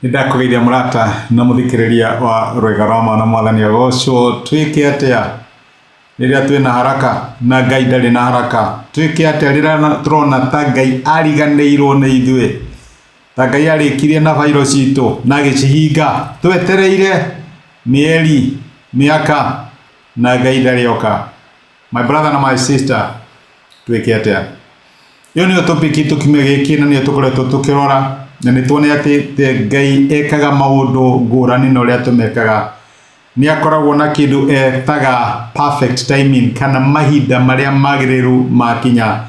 Nĩndakũgeithia mũrata na mũthikĩrĩria wa Rwĩga rwa Mwana Mwathani agocwo. Twĩke atĩa rĩrĩa twĩna haraka na Ngai ndarĩ na haraka? Twĩke atĩa rĩrĩa tũrona ta Ngai ariganĩirwo nĩ ithuĩ, ta Ngai arĩkirie na bairo citũ na agĩcihinga? Twetereire mĩeri mĩaka na Ngai ndarĩoka. My brother na my sister, twĩke atĩa? Iyo nĩyo topic tũkiume gĩkĩ na nĩyo tũkoretwo tũkĩrora, na nĩtuone atĩ Ngai ekaga maũndũ ngũrani na ũrĩa tũmekaga. Nĩakoragwo na kĩndũ etaga perfect timing, kana mahinda marĩa magĩrĩru makinya.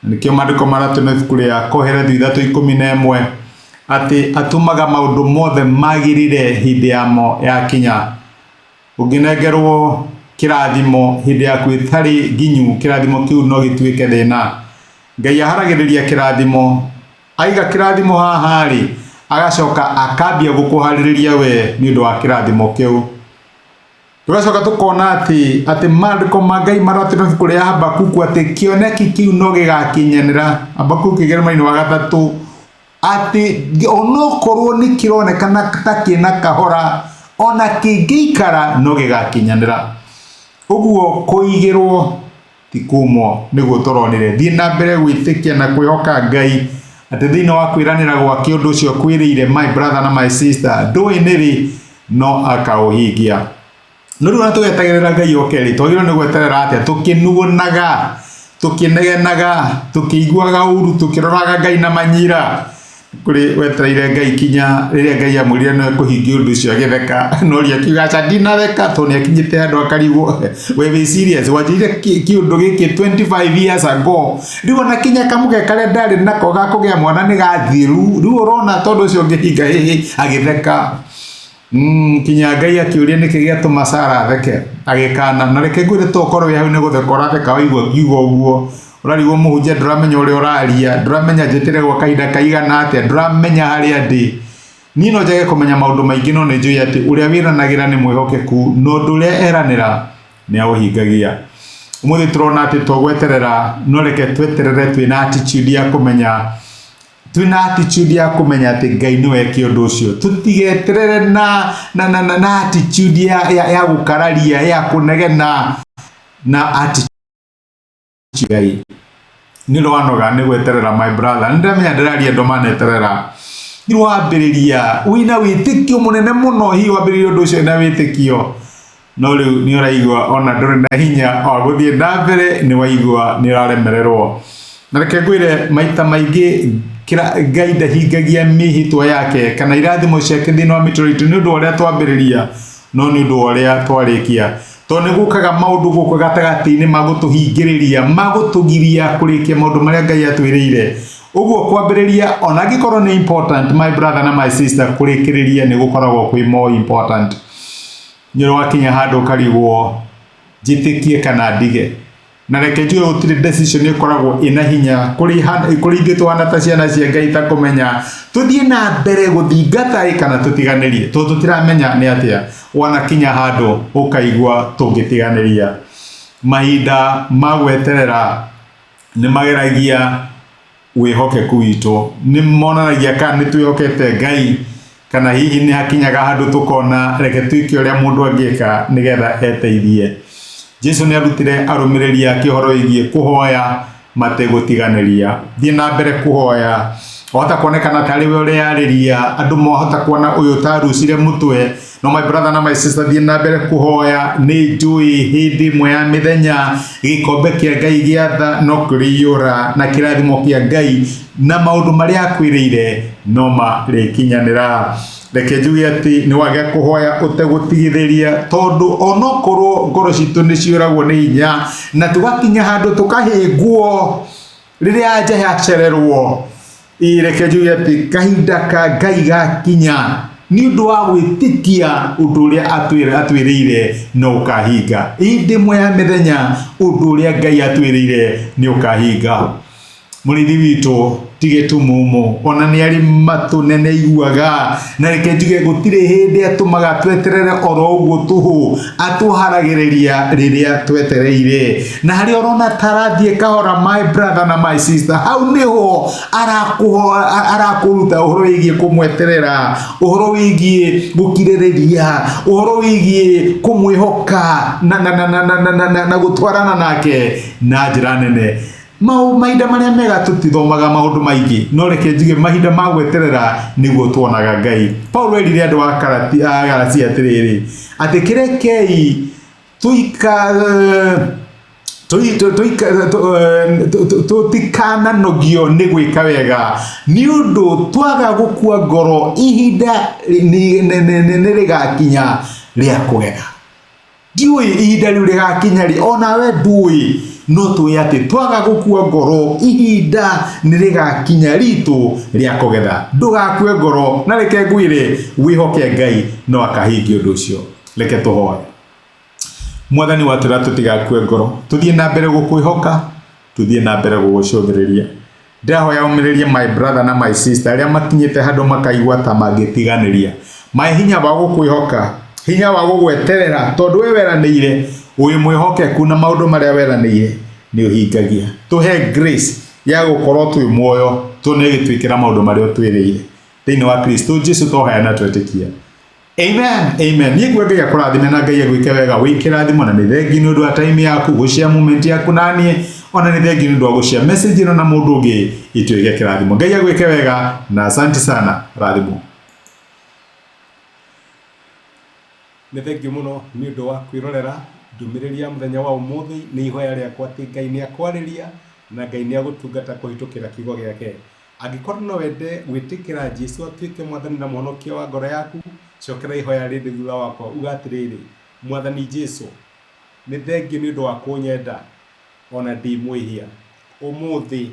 Nĩkĩo maandĩko maratũme ibuku rĩa Koherethi 3:11 atĩ atumaga maũndũ mothe magĩrĩre hĩndĩ yamo yakinya. Ũngĩnengerwo kĩrathimo hĩndĩ yaku ĩtarĩ nginyu, kĩrathimo kĩu no gĩtuĩke thĩna. Ngai aharagĩrĩria kĩrathimo, aiga kĩrathimo haha rĩ, agacoka akambia gũkũharĩrĩria we nĩ ũndũ wa kĩrathimo kĩu. Tugacoka tukona atĩ maandĩko ma Ngai maratũme ibuku rĩa Habakuku atĩ kĩoneki kĩu no gĩgakinyanĩra. Habakuku kĩgĩrĩmo-inĩ wa 3 atĩ onokorwo nĩ kĩronekana ta kĩna kahora, ona kĩngĩikara no gĩgakinyanĩra. Ũguo kũigĩrwo ti kumo nĩguo tũronire. Thiĩ na mbere gwĩtĩkia na kwĩhoka Ngai atĩ thĩinĩ wa kwĩranĩra gwake ũndũ ũcio kwĩrĩire, my brother na my sister, ndũĩ nĩrĩ no akaũhingia. No rĩu tũgetagĩrĩra Ngai oke rĩ, twagĩrĩirwo nĩ gweterera atĩa? Tũkĩnugunaga, tũkĩnegenaga, tũkĩiguaga ũru, tũkĩroraga Ngai na manyira? Kũrĩ wetereire Ngai kinya rĩrĩa Ngai amwĩrire nĩ ekũhingia ũndũ ũcio agĩtheka, no rĩu akiuga aca ndinatheka tondũ nĩakinyĩte handũ akarigwo. We be serious, wanjĩrire kĩũndũ gĩkĩ 25 years ago, rĩu ona kinya kamũge karĩa ndarĩ nako ga kũgĩa mwana nĩ gathiru, rĩu ũrona tondũ ũcio ũngĩhinga agĩtheka. Kinya Ngai akĩũria nĩkĩ gĩatũma Sara atheke, agĩkana. Na reke ngwĩre to ũkorwo wĩ hau nĩ gũtheka ũratheka waigua ngiuga ũguo, ũrarigwo mũhunjia, ndũramenya ũrĩa ũraria, ndũramenya njĩtĩre gwa kahinda kaigana atĩa, ndũramenya harĩa ndĩ. Niĩ no njage kũmenya maũndũ maingĩ, no nĩnjũĩ atĩ ũrĩa wĩranagĩra nĩ mwĩhokeku, na ũndũ ũrĩa eranĩra nĩ aũhingagia. Ũmũthĩ tũrona atĩ twagweterera, no reke tweterere twĩna attitude ya kũmenya, atĩ Ngai nĩwe eke ũndũ ũcio. Tũtigeterere na attitude ya gũkararia, ya kũnegena, na attitude Ngai nĩ wanoga nĩ gweterera, my brother. Nĩndĩramenya ndĩraria andũ maneterera. Nĩ wambĩrĩria wĩna wĩtĩkio mũnene mũno, hihi wambĩrĩria ũndũ ũcio na wĩtĩkio, no rĩu nĩ ũraigua ona ndũrĩ na hinya wa gũthiĩ na mbere, nĩ waigua nĩ ũraremererwo. Na reke ngwĩre maita maingĩ Ngai ndahingagia mĩhĩtwa yake kana irathimo ciake thĩinĩ wa mĩtũrĩre itũ nĩ ũndũ wa ũrĩa twambĩrĩria, no nĩ ũndũ wa ũrĩa twarĩkia. Tondũ nĩ gũkaga maũndũ gũkũ gatagatĩ-inĩ magũtũhingĩrĩria, magũtũgiria kũrĩkia maũndũ marĩa Ngai atwĩrĩire. Ũguo kwambĩrĩria ona angĩkorwo nĩ important, my brother na my sister, kũrĩkĩrĩria nĩ gũkoragwo kwĩ more important. Nĩ wakinya handũ ũkarigwo njĩtĩkie kana ndige. Na reke njũe gũtirĩ decision ĩkoragwo ĩna hinya kũrĩ ithuĩ tũhana ta ciana cia Ngai ta kũmenya tũthiĩ na mbere gũthingata kana tũtiganĩrie, tondũ tũtiramenya nĩ atĩa. Wanakinya handũ ũkaigua tũngĩtiganĩria. Mahinda ma gweterera nĩ mageragia wĩhokeku witũ, nĩ monanagia kana nĩ twĩhokete Ngai, kana hihi nĩ hakinyaga handũ tũkona reke twĩke ũrĩa mũndũ angĩka nĩgetha eteithie. Jesu nĩ arutire arũmĩrĩri ake ũhoro wĩgiĩ kũhoya mategũtiganĩria. Thiĩ na mbere kũhoya, wahota kuonekana tarĩ we ũreyarĩria, andũ mohota kuona ũyũ ta rucire mũtwe. No my brother na my sister, thiĩ na mbere kũhoya. Nĩ njũĩ hĩndĩ ĩmwe ya mĩthenya gĩkombe kĩa Ngai gĩatha no kũrĩiyũra, na kĩrathimo kĩa Ngai na maũndũ marĩa akwĩrĩire no marĩkinyanĩra. Reke njuge atĩ nĩ wage kũhoya ũtegũtigithĩria, tondũ onokorwo ngoro citũ nĩ ciũragwo nĩ hinya na tũgakinya handũ tũkahĩngwo rĩrĩa anja yacererwo, reke njuge atĩ kahinda ka Ngai gakinya nĩ ũndũ wa gwĩtĩkia ũndũ ũrĩa atwĩrĩire no ũkahinga. Hĩndĩ ĩmwe ya mĩthenya ũndũ ũrĩa Ngai atwĩrĩire nĩ ũkahinga. Mũrĩithi witũ tige tumumu ona nĩ arĩ matũ nene iguaga na reke njuge gũtirĩ hĩndĩ atũmaga tweterere oro ũguo tũhũ atũharagĩrĩria rĩrĩa twetereire na harĩ orona tarathiĩ kahora my brother na my sister hau nĩho arakũruta ũhoro wĩgiĩ kũmweterera ũhoro wĩgiĩ gũkirĩrĩria ũhoro wĩgiĩ kũmwĩhoka na gũtwarana nake na njĩra nene mahinda marĩa mega tutithomaga maũndũ maingĩ no reke njuge mahinda ma gweterera nĩguo tuonaga Ngai. Paulo erire andũ a Galatia atĩrĩrĩ atĩ kĩrekei tũtikananogio nĩ gwĩka wega nĩ ũndũ twaga gũkua ngoro ihinda nĩ rĩgakinya rĩa kũgetha. Ndiũĩ ihinda rĩu rĩgakinya ona we ndũĩ no tuĩ atĩ twaga gũkua ngoro ihinda nĩ rĩgakinya ritũ rĩa kũgetha. Ndũgakue ngoro na reke ngwĩre wĩhoke Ngai no akahingia ũndũ ũcio. Reke tũhoe. Mwathani watũra tũtigakue ngoro tũthiĩ na mbere gũkwĩhoka tũthiĩ na mbere gũgũcũthĩrĩria. Ndahoya ũmĩrĩrie my brother na my sister arĩa makinyĩte handũ makaigua ta mangĩtiganĩria maĩ hinya wa gũkwĩhoka hinya wa gũgweterera tondũ we weranĩire wĩ mwĩhokeku na maũndũ marĩa weranĩire nĩ ũhingagia. Tũhe grace ya gũkorwo twĩ muoyo tũnegĩtwĩkĩra maũndũ marĩa twĩrĩire thĩinĩ wa Kristo Jesũ tũhoya na twetĩkia. Amen, amen. Niĩ ngwenda Ngai akũrathime na Ngai agwĩke wega wĩkĩrathimo na nĩ thengi nĩ ũndũ wa time yaku gũshare moment yaku naniĩ ona nĩ thengi nĩ ũndũ wa gũshare message ĩno na mũndũ ũngĩ ituĩke kĩrathimo. Ngai agwĩke wega na asante sana rathimo. Nĩ thengi mũno nĩ ũndũ wa kwĩrorera ndũmĩrĩri ya mũthenya wa ũmũthĩ. Nĩ ihoya rĩakwa atĩ Ngai nĩ akwarĩria na Ngai nĩ agũtungata kũhĩtũkĩra kiugo gĩake. Angĩkorwo no wende gwĩtĩkĩra Jesũ atuĩke mwathani na mũhonokia wa ngoro yaku cokera ihoya rĩrĩ thutha wakwa uga atĩrĩrĩ mwathani Jesũ nĩ thengi nĩ ũndũ wa kũnyenda ona ndĩ mwĩhia ũmũthĩ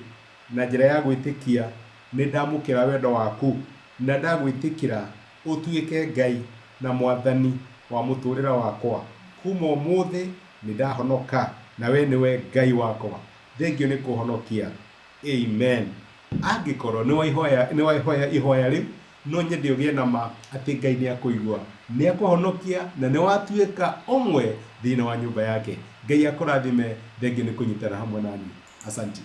na njĩra ya gwĩtĩkia nĩ ndamũkĩra wendo waku na ndagwĩtĩkĩra ũtuĩke Ngai na mwathani wa mũtũrĩre wakwa. Kuma ũmũthĩ nĩ ndahonoka na we nĩwe Ngai wakwa. Thengio nĩ kũhonokia. Amen. Angĩkorwo nĩ waihoya ihoya rĩu no nyende ũgĩe na ma atĩ Ngai nĩ akũigua nĩ akũhonokia na nĩ watuĩka ũmwe thĩinĩ wa nyũmba yake. Ngai akũrathime. Thengio nĩ kũnyitana hamwe nani. Asante.